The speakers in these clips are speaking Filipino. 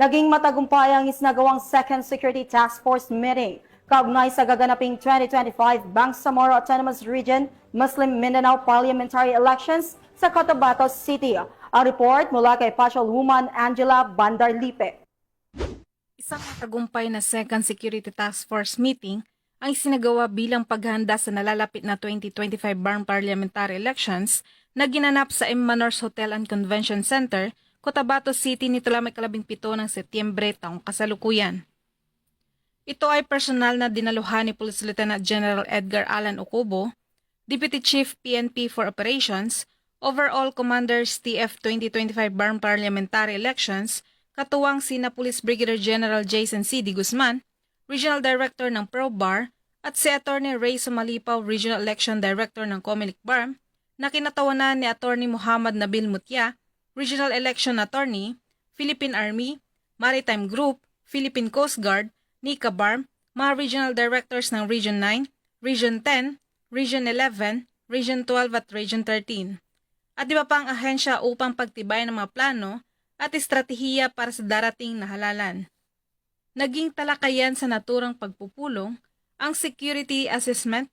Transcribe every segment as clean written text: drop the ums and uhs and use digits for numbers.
Naging matagumpay ang isinagawang Second Security Task Force meeting kaugnay sa gaganaping 2025 Bangsamoro Autonomous Region Muslim Mindanao Parliamentary Elections sa Cotabato City. Ang report mula kay Patrolwoman Angela Bandarlipe. Isang matagumpay na Second Security Task Force meeting ang isinagawa bilang paghahanda sa nalalapit na 2025 Barn Parliamentary Elections na ginanap sa M. Manors Hotel and Convention Center, Cotabato City nito lamang 17 ng Setyembre taong kasalukuyan. Ito ay personal na dinaluhan ni Police Lieutenant General Edgar Alan Ocobo, Deputy Chief PNP for Operations, Overall Commanders TF 2025 Barn Parliamentary Elections, katuwang sina Police Brigadier General Jason C. D. Guzman, Regional Director ng ProBar, at si Attorney Ray Sumalipaw, Regional Election Director ng Comelec BARM, na kinatawanan ni Attorney Muhammad Nabil Mutya, Regional Election Attorney, Philippine Army, Maritime Group, Philippine Coast Guard, NICA BARM, mga Regional Directors ng Region 9, Region 10, Region 11, Region 12 at Region 13. At iba pang ahensya upang pagtibay ng mga plano at estratehiya para sa darating na halalan. Naging talakayan sa naturang pagpupulong ang security assessment,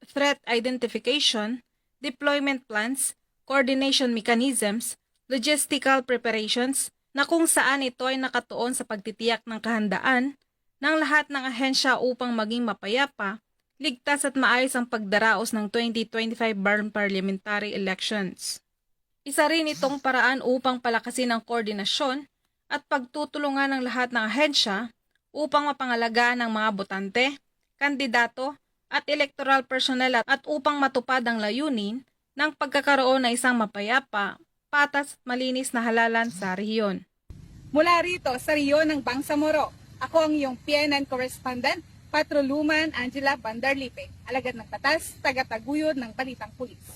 threat identification, deployment plans, coordination mechanisms, logistical preparations na kung saan ito ay nakatuon sa pagtitiyak ng kahandaan ng lahat ng ahensya upang maging mapayapa, ligtas at maayos ang pagdaraos ng 2025 Barn Parliamentary Elections. Isa rin itong paraan upang palakasin ang koordinasyon at pagtutulungan ng lahat ng ahensya upang mapangalagaan ng mga botante, kandidato at electoral personnel at upang matupad ang layunin ng pagkakaroon ng isang mapayapa, patas at malinis na halalan sa rehiyon. Mula rito sa rehiyon ng Bangsamoro, ako ang iyong PNN correspondent, Patrolwoman Angela Bandarlipe, alagad ng batas, tagataguyod ng Balitang Pulis.